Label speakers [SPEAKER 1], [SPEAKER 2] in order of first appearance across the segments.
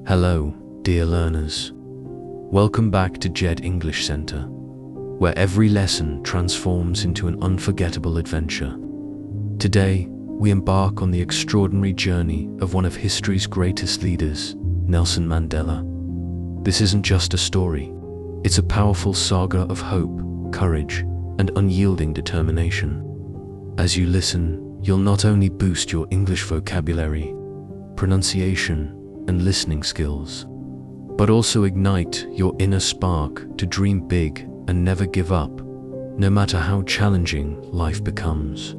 [SPEAKER 1] Hello, dear learners. Welcome back to Jaed English Center, where every lesson transforms into an unforgettable adventure. Today, we embark on the extraordinary journey of one of history's greatest leaders, Nelson Mandela. This isn't just a story, it's a powerful saga of hope, courage, and unyielding determination. As you listen, you'll not only boost your English vocabulary, pronunciation, and listening skills, but also ignite your inner spark to dream big and never give up, no matter how challenging life becomes.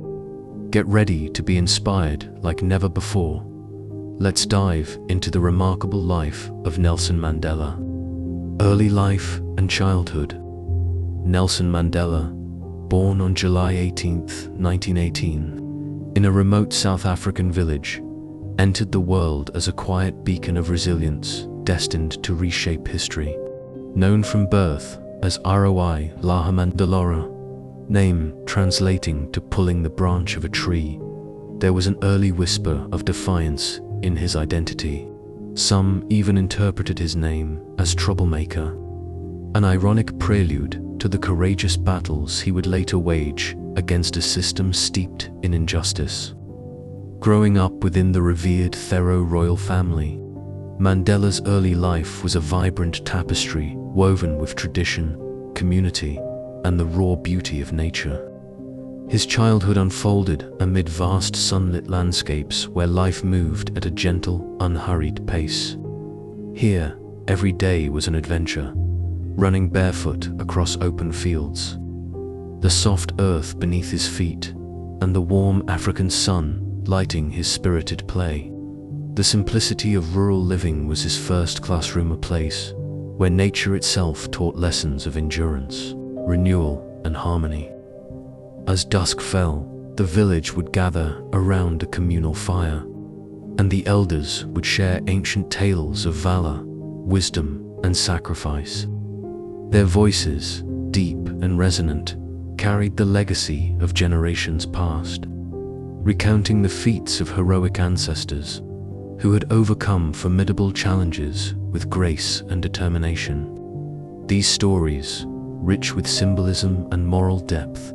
[SPEAKER 1] Get ready to be inspired like never before. Let's dive into the remarkable life of Nelson Mandela. Early life and childhood. Nelson Mandela, born on July 18, 1918, in a remote South African village, entered the world as a quiet beacon of resilience, destined to reshape history. Known from birth as Roi Lahamandalora, name translating to pulling the branch of a tree, there was an early whisper of defiance in his identity. Some even interpreted his name as troublemaker, an ironic prelude to the courageous battles he would later wage against a system steeped in injustice. Growing up within the revered Thero royal family, Mandela's early life was a vibrant tapestry woven with tradition, community, and the raw beauty of nature. His childhood unfolded amid vast sunlit landscapes where life moved at a gentle, unhurried pace. Here, every day was an adventure, running barefoot across open fields. The soft earth beneath his feet, and the warm African sun lighting his spirited play. The simplicity of rural living was his first classroom, a place where nature itself taught lessons of endurance, renewal, and harmony. As dusk fell, the village would gather around a communal fire, and the elders would share ancient tales of valor, wisdom, and sacrifice. Their voices, deep and resonant, carried the legacy of generations past, recounting the feats of heroic ancestors who had overcome formidable challenges with grace and determination. These stories, rich with symbolism and moral depth,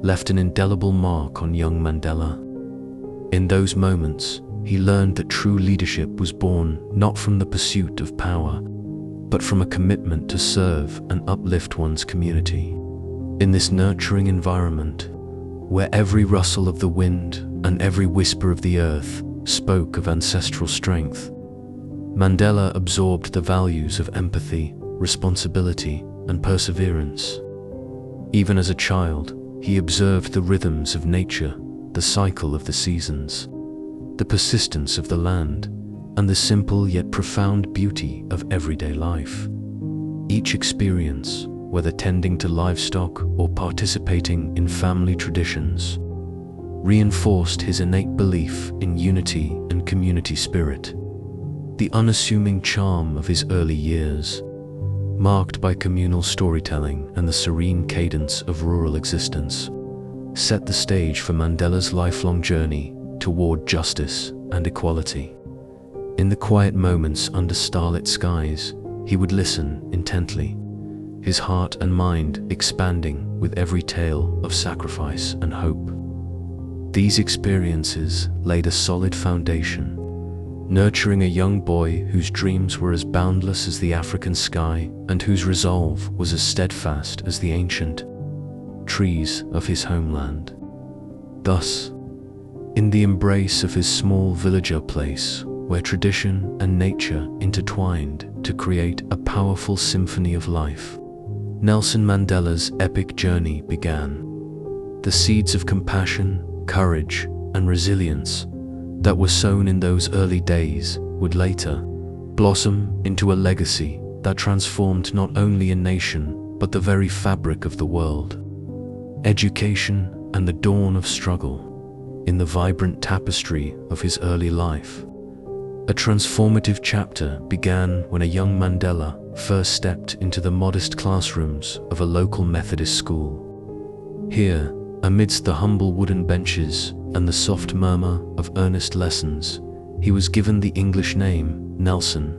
[SPEAKER 1] left an indelible mark on young Mandela. In those moments, he learned that true leadership was born not from the pursuit of power, but from a commitment to serve and uplift one's community. In this nurturing environment, where every rustle of the wind and every whisper of the earth spoke of ancestral strength, Mandela absorbed the values of empathy, responsibility, and perseverance. Even as a child, he observed the rhythms of nature, the cycle of the seasons, the persistence of the land, and the simple yet profound beauty of everyday life. Each experience, whether tending to livestock or participating in family traditions, reinforced his innate belief in unity and community spirit. The unassuming charm of his early years, marked by communal storytelling and the serene cadence of rural existence, set the stage for Mandela's lifelong journey toward justice and equality. In the quiet moments under starlit skies, he would listen intently, his heart and mind expanding with every tale of sacrifice and hope. These experiences laid a solid foundation, nurturing a young boy whose dreams were as boundless as the African sky and whose resolve was as steadfast as the ancient trees of his homeland. Thus, in the embrace of his small villager place, where tradition and nature intertwined to create a powerful symphony of life, Nelson Mandela's epic journey began. The seeds of compassion, courage, and resilience that were sown in those early days would later blossom into a legacy that transformed not only a nation but the very fabric of the world. Education and the dawn of struggle. In the vibrant tapestry of his early life, a transformative chapter began when a young Mandela first stepped into the modest classrooms of a local Methodist school. Here, amidst the humble wooden benches and the soft murmur of earnest lessons, he was given the English name Nelson,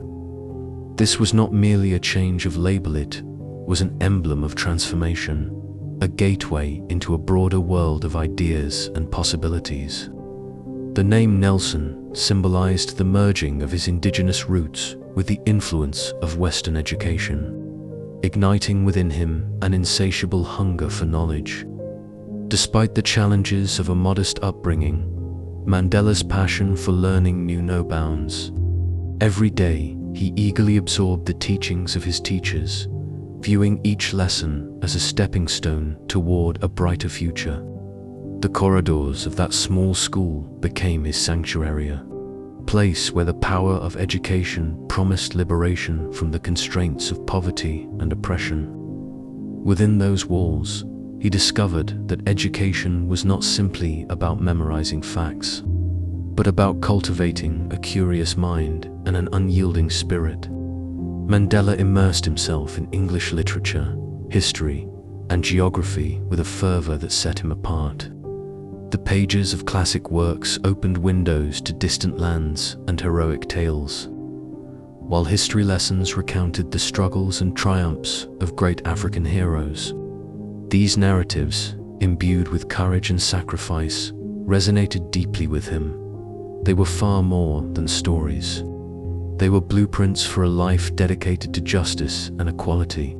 [SPEAKER 1] This was not merely a change of label, it was an emblem of transformation, a gateway into a broader world of ideas and possibilities. The name Nelson symbolized the merging of his indigenous roots with the influence of Western education, igniting within him an insatiable hunger for knowledge. Despite the challenges of a modest upbringing, Mandela's passion for learning knew no bounds. Every day, he eagerly absorbed the teachings of his teachers, viewing each lesson as a stepping stone toward a brighter future. The corridors of that small school became his sanctuary, a place where the power of education promised liberation from the constraints of poverty and oppression. Within those walls, he discovered that education was not simply about memorizing facts, but about cultivating a curious mind and an unyielding spirit. Mandela immersed himself in English literature, history, and geography with a fervor that set him apart. The pages of classic works opened windows to distant lands and heroic tales, while history lessons recounted the struggles and triumphs of great African heroes. These narratives, imbued with courage and sacrifice, resonated deeply with him. They were far more than stories. They were blueprints for a life dedicated to justice and equality.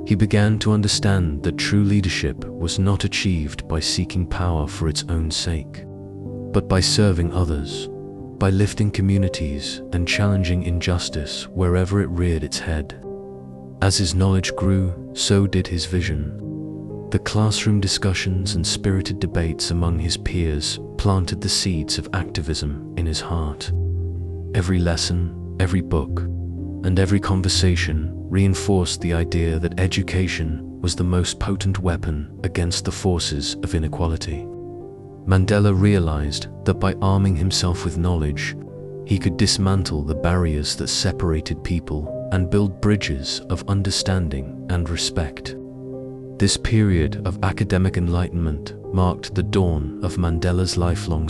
[SPEAKER 1] He began to understand that true leadership was not achieved by seeking power for its own sake, but by serving others, by lifting communities and challenging injustice wherever it reared its head. As his knowledge grew, so did his vision. The classroom discussions and spirited debates among his peers planted the seeds of activism in his heart. Every lesson, every book, and every conversation reinforced the idea that education was the most potent weapon against the forces of inequality. Mandela realized that by arming himself with knowledge, he could dismantle the barriers that separated people and build bridges of understanding and respect. This period of academic enlightenment marked the dawn of Mandela's lifelong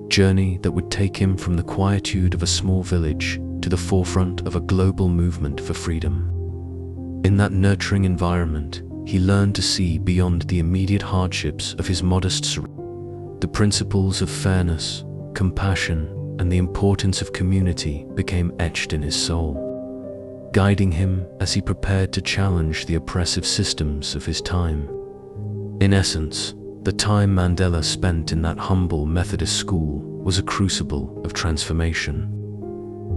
[SPEAKER 1] journey that would take him from the quietude of a small village to the forefront of a global movement for freedom. In that nurturing environment, he learned to see beyond the immediate hardships of his modest surroundings. The principles of fairness, compassion, and the importance of community became etched in his soul, guiding him as he prepared to challenge the oppressive systems of his time. In essence, the time Mandela spent in that humble Methodist school was a crucible of transformation.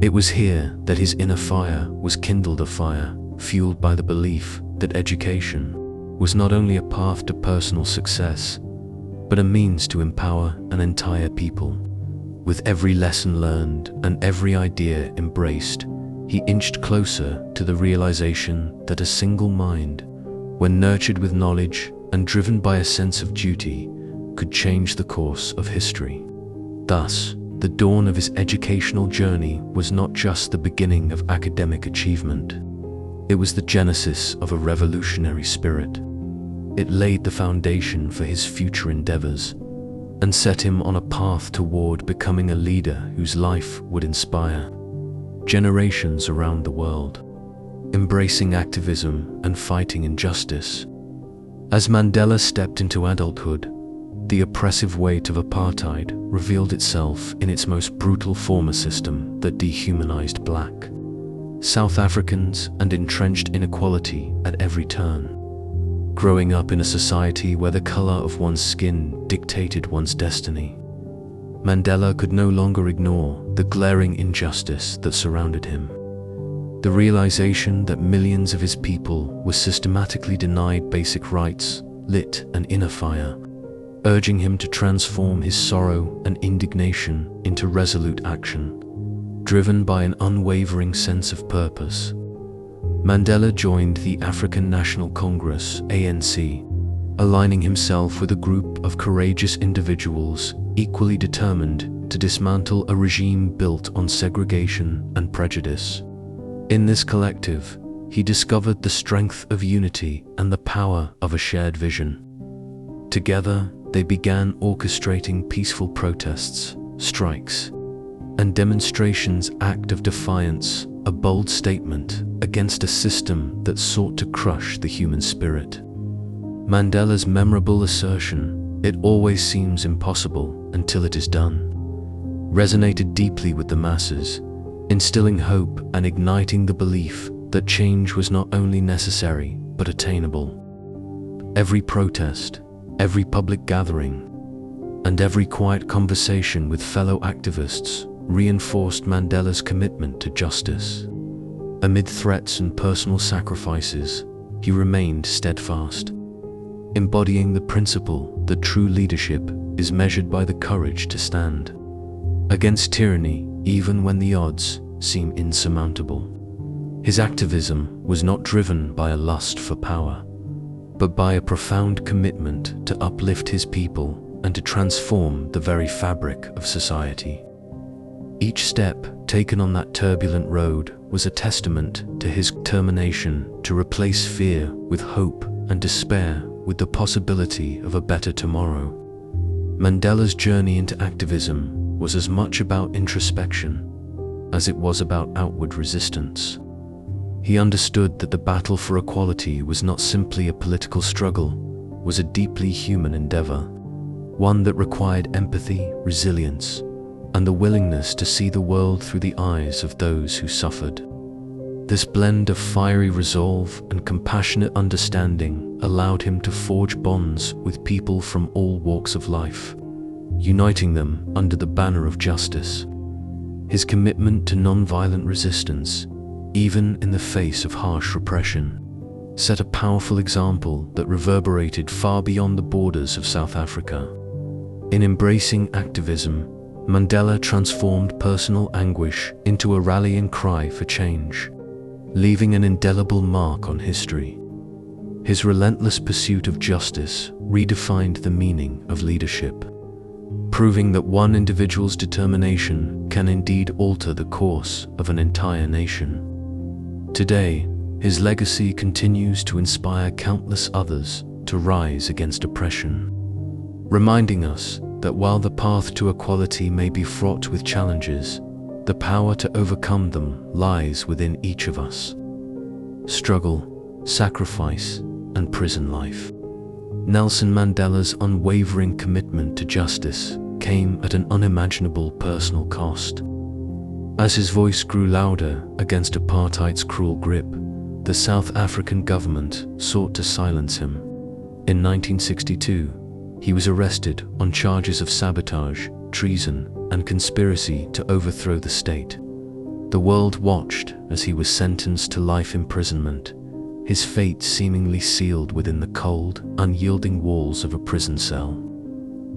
[SPEAKER 1] It was here that his inner fire was kindled, a fire fueled by the belief that education was not only a path to personal success, but a means to empower an entire people. With every lesson learned and every idea embraced, he inched closer to the realization that a single mind, when nurtured with knowledge and driven by a sense of duty, could change the course of history. Thus, the dawn of his educational journey was not just the beginning of academic achievement. It was the genesis of a revolutionary spirit. It laid the foundation for his future endeavors and set him on a path toward becoming a leader whose life would inspire generations around the world, embracing activism and fighting injustice. As Mandela stepped into adulthood, the oppressive weight of apartheid revealed itself in its most brutal form, a system that dehumanized Black, South Africans, and entrenched inequality at every turn. Growing up in a society where the color of one's skin dictated one's destiny, Mandela could no longer ignore the glaring injustice that surrounded him. The realization that millions of his people were systematically denied basic rights lit an inner fire, urging him to transform his sorrow and indignation into resolute action. Driven by an unwavering sense of purpose, Mandela joined the African National Congress (ANC), aligning himself with a group of courageous individuals equally determined to dismantle a regime built on segregation and prejudice. In this collective, he discovered the strength of unity and the power of a shared vision. Together, they began orchestrating peaceful protests, strikes, and demonstrations, act of defiance a bold statement against a system that sought to crush the human spirit. Mandela's memorable assertion, "It always seems impossible until it is done," resonated deeply with the masses, instilling hope and igniting the belief that change was not only necessary but attainable. Every protest, every public gathering, and every quiet conversation with fellow activists reinforced Mandela's commitment to justice. Amid threats and personal sacrifices, he remained steadfast, embodying the principle that true leadership is measured by the courage to stand against tyranny even when the odds seem insurmountable. His activism was not driven by a lust for power, but by a profound commitment to uplift his people and to transform the very fabric of society. Each step taken on that turbulent road was a testament to his determination to replace fear with hope and despair with the possibility of a better tomorrow. Mandela's journey into activism was as much about introspection as it was about outward resistance. He understood that the battle for equality was not simply a political struggle, was a deeply human endeavor, one that required empathy, resilience, and the willingness to see the world through the eyes of those who suffered. This blend of fiery resolve and compassionate understanding allowed him to forge bonds with people from all walks of life, uniting them under the banner of justice. His commitment to nonviolent resistance, even in the face of harsh repression, set a powerful example that reverberated far beyond the borders of South Africa. In embracing activism, Mandela transformed personal anguish into a rallying cry for change, leaving an indelible mark on history. His relentless pursuit of justice redefined the meaning of leadership, proving that one individual's determination can indeed alter the course of an entire nation. Today, his legacy continues to inspire countless others to rise against oppression, reminding us that while the path to equality may be fraught with challenges, the power to overcome them lies within each of us. Struggle, sacrifice, and prison life. Nelson Mandela's unwavering commitment to justice came at an unimaginable personal cost. As his voice grew louder against apartheid's cruel grip, the South African government sought to silence him. In 1962, he was arrested on charges of sabotage, treason, and conspiracy to overthrow the state. The world watched as he was sentenced to life imprisonment, his fate seemingly sealed within the cold, unyielding walls of a prison cell.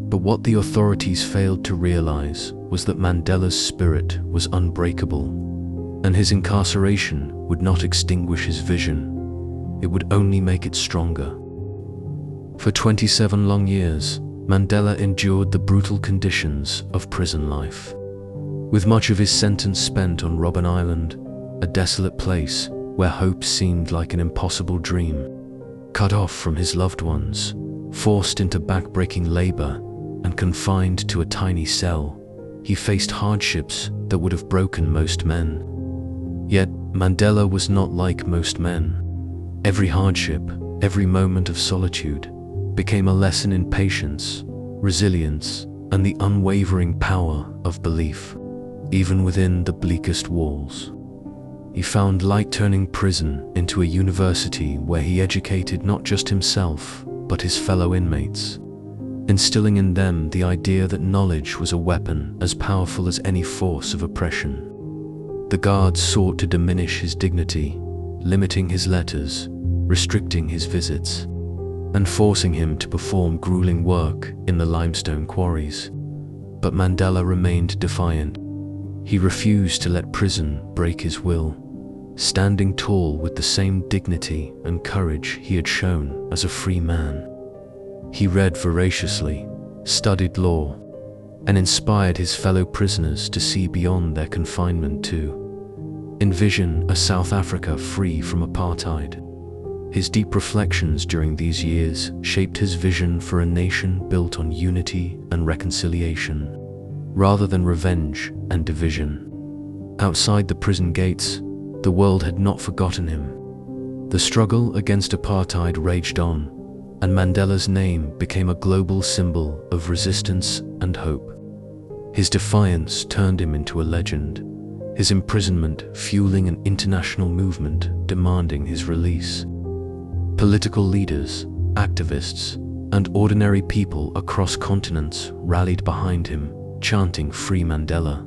[SPEAKER 1] But what the authorities failed to realize was that Mandela's spirit was unbreakable, and his incarceration would not extinguish his vision. It would only make it stronger. For 27 long years, Mandela endured the brutal conditions of prison life, with much of his sentence spent on Robben Island, a desolate place where hope seemed like an impossible dream. Cut off from his loved ones, forced into backbreaking labor, and confined to a tiny cell, he faced hardships that would have broken most men. Yet, Mandela was not like most men. Every hardship, every moment of solitude, became a lesson in patience, resilience, and the unwavering power of belief, even within the bleakest walls. He found light turning prison into a university where he educated not just himself, but his fellow inmates, instilling in them the idea that knowledge was a weapon as powerful as any force of oppression. The guards sought to diminish his dignity, limiting his letters, restricting his visits, and forcing him to perform grueling work in the limestone quarries. But Mandela remained defiant. He refused to let prison break his will, standing tall with the same dignity and courage he had shown as a free man. He read voraciously, studied law, and inspired his fellow prisoners to see beyond their confinement to envision a South Africa free from apartheid. His deep reflections during these years shaped his vision for a nation built on unity and reconciliation, rather than revenge and division. Outside the prison gates, the world had not forgotten him. The struggle against apartheid raged on, and Mandela's name became a global symbol of resistance and hope. His defiance turned him into a legend, his imprisonment fueling an international movement demanding his release. Political leaders, activists, and ordinary people across continents rallied behind him, chanting "Free Mandela,"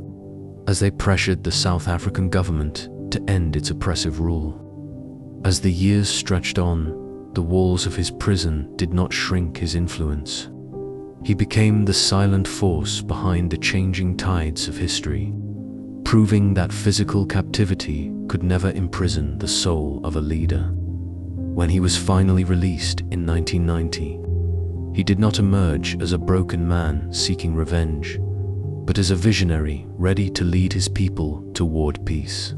[SPEAKER 1] as they pressured the South African government to end its oppressive rule. As the years stretched on, the walls of his prison did not shrink his influence. He became the silent force behind the changing tides of history, proving that physical captivity could never imprison the soul of a leader. When he was finally released in 1990, he did not emerge as a broken man seeking revenge, but as a visionary ready to lead his people toward peace.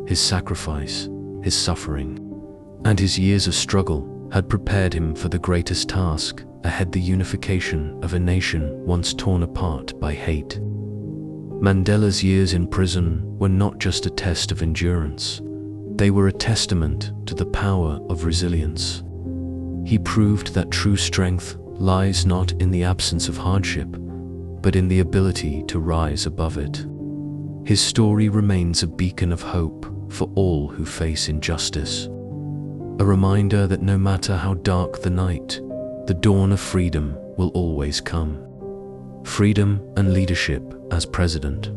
[SPEAKER 1] His sacrifice, his suffering, and his years of struggle had prepared him for the greatest task ahead: the unification of a nation once torn apart by hate. Mandela's years in prison were not just a test of endurance, they were a testament to the power of resilience. He proved that true strength lies not in the absence of hardship, but in the ability to rise above it. His story remains a beacon of hope for all who face injustice, a reminder that no matter how dark the night, the dawn of freedom will always come. Freedom and leadership as president.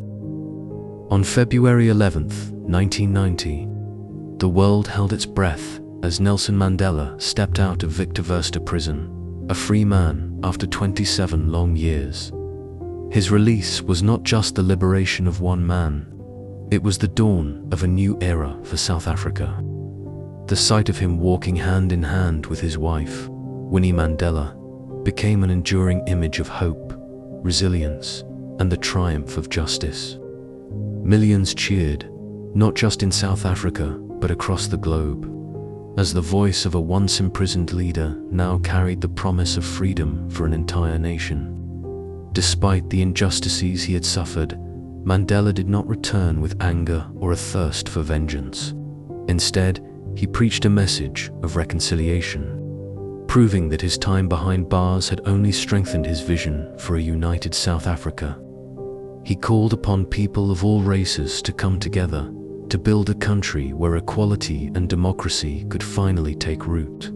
[SPEAKER 1] On February 11th, 1990, the world held its breath as Nelson Mandela stepped out of Victor Verster prison, a free man after 27 long years. His release was not just the liberation of one man, it was the dawn of a new era for South Africa. The sight of him walking hand in hand with his wife, Winnie Mandela, became an enduring image of hope, resilience, and the triumph of justice. Millions cheered, not just in South Africa, but across the globe, as the voice of a once imprisoned leader now carried the promise of freedom for an entire nation. Despite the injustices he had suffered, Mandela did not return with anger or a thirst for vengeance. Instead, he preached a message of reconciliation, proving that his time behind bars had only strengthened his vision for a united South Africa. He called upon people of all races to come together to build a country where equality and democracy could finally take root.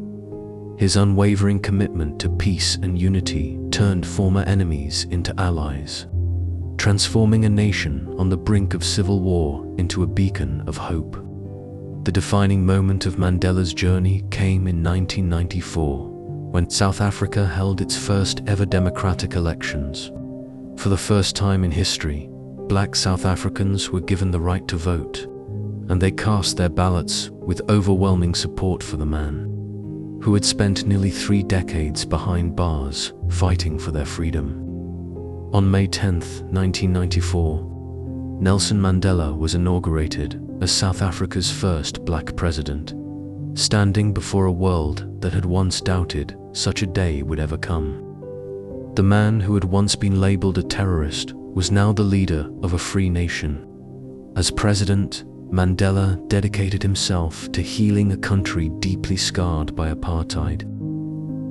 [SPEAKER 1] His unwavering commitment to peace and unity turned former enemies into allies, transforming a nation on the brink of civil war into a beacon of hope. The defining moment of Mandela's journey came in 1994, when South Africa held its first ever democratic elections. For the first time in history, Black South Africans were given the right to vote, and they cast their ballots with overwhelming support for the man who had spent nearly 3 decades behind bars fighting for their freedom. On May 10, 1994, Nelson Mandela was inaugurated as South Africa's first black president, standing before a world that had once doubted such a day would ever come. The man who had once been labeled a terrorist was now the leader of a free nation. As president, Mandela dedicated himself to healing a country deeply scarred by apartheid.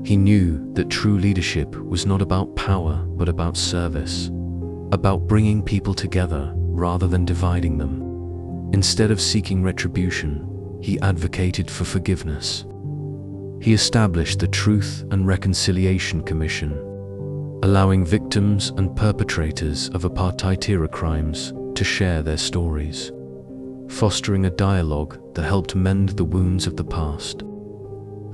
[SPEAKER 1] He knew that true leadership was not about power, but about service, about bringing people together rather than dividing them. Instead of seeking retribution, he advocated for forgiveness. He established the Truth and Reconciliation Commission, allowing victims and perpetrators of apartheid-era crimes to share their stories, fostering a dialogue that helped mend the wounds of the past.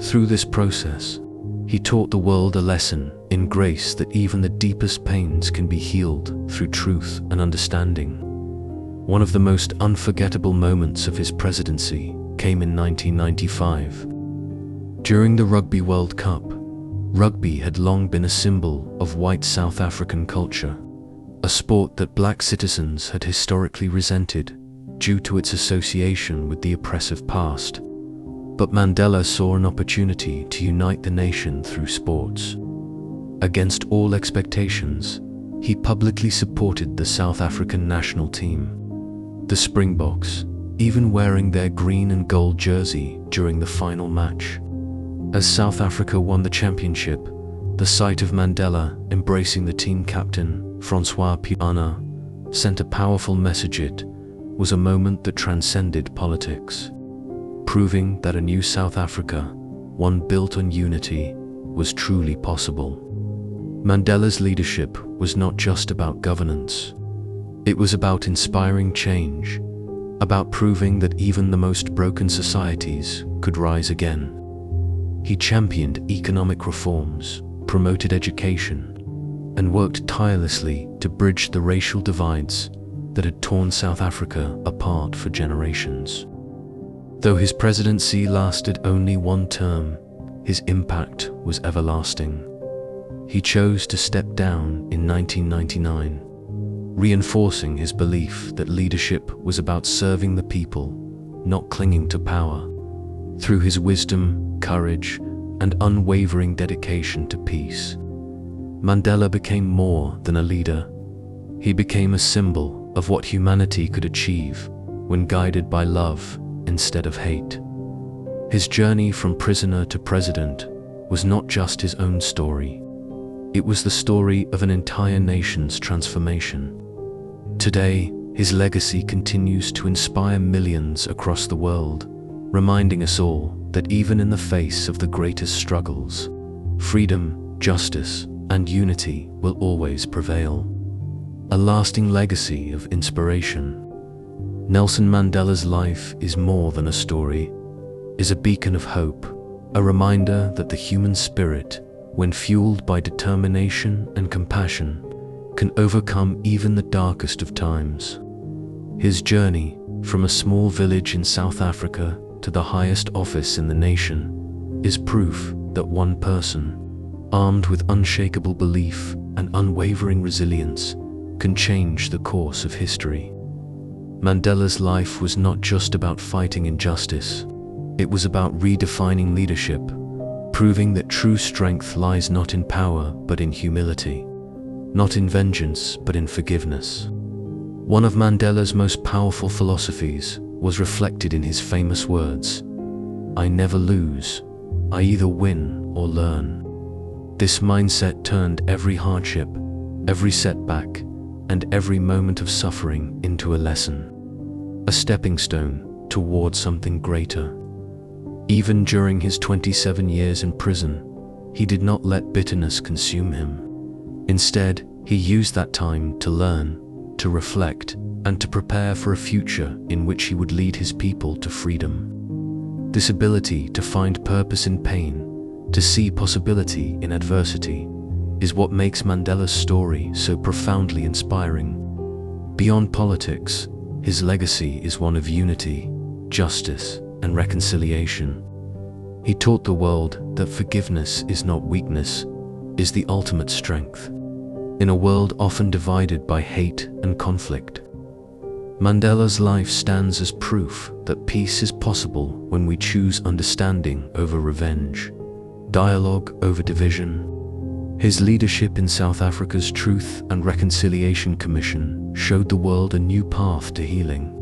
[SPEAKER 1] Through this process, he taught the world a lesson in grace, that even the deepest pains can be healed through truth and understanding. One of the most unforgettable moments of his presidency came in 1995. During the Rugby World Cup, rugby had long been a symbol of white South African culture, a sport that black citizens had historically resented due to its association with the oppressive past. But Mandela saw an opportunity to unite the nation through sports. Against all expectations, he publicly supported the South African national team, the Springboks, even wearing their green and gold jersey during the final match. As South Africa won the championship, the sight of Mandela embracing the team captain, Francois Piana, sent a powerful message. It was a moment that transcended politics, proving that a new South Africa, one built on unity, was truly possible. Mandela's leadership was not just about governance. It was about inspiring change, about proving that even the most broken societies could rise again. He championed economic reforms, promoted education, and worked tirelessly to bridge the racial divides that had torn South Africa apart for generations. Though his presidency lasted only one term, his impact was everlasting. He chose to step down in 1999, reinforcing his belief that leadership was about serving the people, not clinging to power. Through his wisdom, courage, and unwavering dedication to peace, Mandela became more than a leader. He became a symbol of what humanity could achieve when guided by love instead of hate. His journey from prisoner to president was not just his own story. It was the story of an entire nation's transformation. Today, his legacy continues to inspire millions across the world, reminding us all that even in the face of the greatest struggles, freedom, justice, and unity will always prevail. A lasting legacy of inspiration. Nelson Mandela's life is more than a story, is a beacon of hope, a reminder that the human spirit, when fueled by determination and compassion, can overcome even the darkest of times. His journey, from a small village in South Africa to the highest office in the nation, is proof that one person, armed with unshakable belief and unwavering resilience, can change the course of history. Mandela's life was not just about fighting injustice. It was about redefining leadership, proving that true strength lies not in power but in humility, not in vengeance but in forgiveness. One of Mandela's most powerful philosophies was reflected in his famous words, "I never lose, I either win or learn." This mindset turned every hardship, every setback, and every moment of suffering into a lesson, a stepping stone toward something greater. Even during his 27 years in prison, he did not let bitterness consume him. Instead, he used that time to learn, to reflect, and to prepare for a future in which he would lead his people to freedom. This ability to find purpose in pain, to see possibility in adversity, is what makes Mandela's story so profoundly inspiring. Beyond politics, his legacy is one of unity, justice, and reconciliation. He taught the world that forgiveness is not weakness, is the ultimate strength. In a world often divided by hate and conflict, Mandela's life stands as proof that peace is possible when we choose understanding over revenge, dialogue over division. His leadership in South Africa's Truth and Reconciliation Commission showed the world a new path to healing,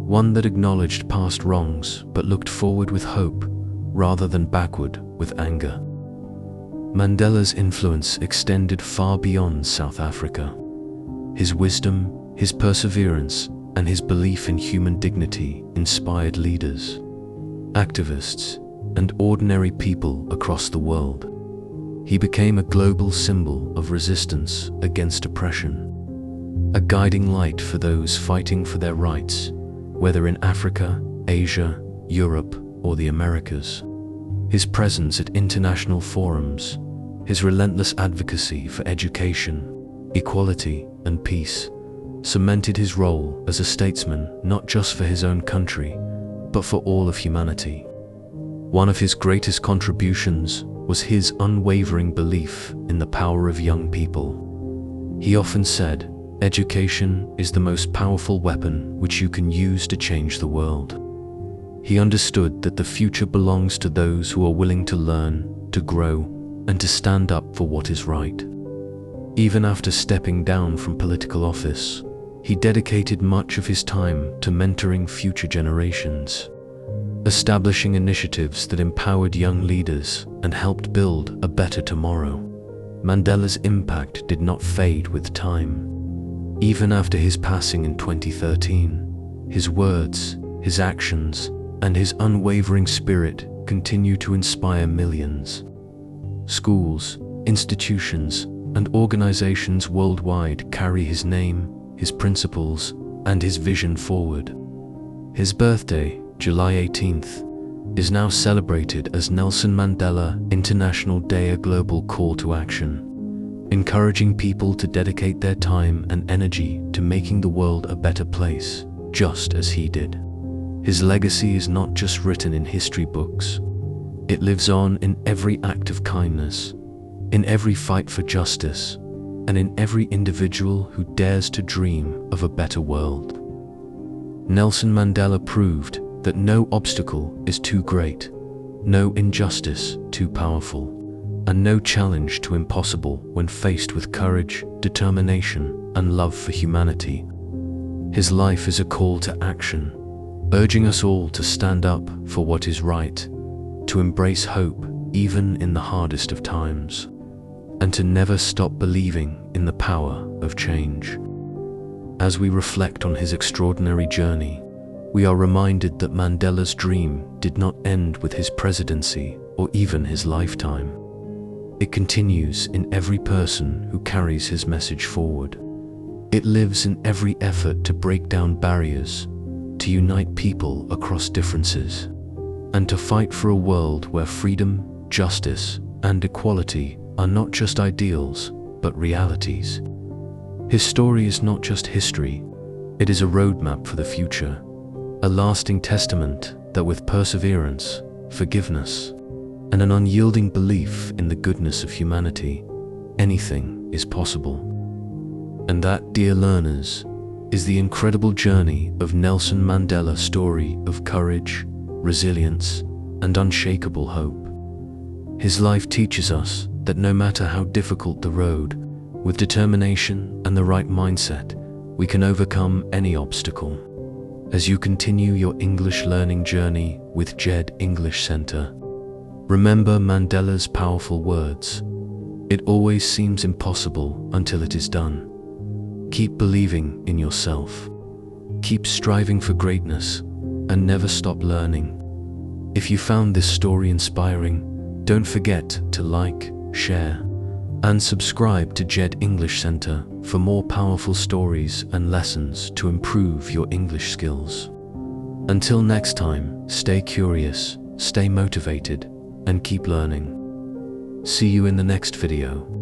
[SPEAKER 1] one that acknowledged past wrongs but looked forward with hope rather than backward with anger. Mandela's influence extended far beyond South Africa. His wisdom, his perseverance, and his belief in human dignity inspired leaders, activists, and ordinary people across the world. He became a global symbol of resistance against oppression, a guiding light for those fighting for their rights, whether in Africa, Asia, Europe, or the Americas. His presence at international forums, his relentless advocacy for education, equality, and peace, cemented his role as a statesman not just for his own country, but for all of humanity. One of his greatest contributions was his unwavering belief in the power of young people. He often said, "Education is the most powerful weapon which you can use to change the world." He understood that the future belongs to those who are willing to learn, to grow, and to stand up for what is right. Even after stepping down from political office, he dedicated much of his time to mentoring future generations, establishing initiatives that empowered young leaders and helped build a better tomorrow. Mandela's impact did not fade with time. Even after his passing in 2013, his words, his actions, and his unwavering spirit continue to inspire millions. Schools, institutions, and organizations worldwide carry his name, his principles, and his vision forward. His birthday, July 18th, is now celebrated as Nelson Mandela International Day, a global call to action, encouraging people to dedicate their time and energy to making the world a better place, just as he did. His legacy is not just written in history books. It lives on in every act of kindness, in every fight for justice, and in every individual who dares to dream of a better world. Nelson Mandela proved that no obstacle is too great, no injustice too powerful, and no challenge too impossible when faced with courage, determination, and love for humanity. His life is a call to action, urging us all to stand up for what is right, to embrace hope even in the hardest of times, and to never stop believing in the power of change. As we reflect on his extraordinary journey, we are reminded that Mandela's dream did not end with his presidency or even his lifetime. It continues in every person who carries his message forward. It lives in every effort to break down barriers, to unite people across differences, and to fight for a world where freedom, justice, and equality are not just ideals, but realities. His story is not just history, it is a roadmap for the future, a lasting testament that with perseverance, forgiveness, and an unyielding belief in the goodness of humanity, anything is possible. And that, dear learners, is the incredible journey of Nelson Mandela's story of courage, resilience, and unshakable hope. His life teaches us that no matter how difficult the road, with determination and the right mindset, we can overcome any obstacle. As you continue your English learning journey with Jaed English Center, remember Mandela's powerful words: "It always seems impossible until it is done." Keep believing in yourself. Keep striving for greatness and never stop learning. If you found this story inspiring, don't forget to like, share, and subscribe to Jaed English Center for more powerful stories and lessons to improve your English skills. Until next time, stay curious, stay motivated, and keep learning. See you in the next video.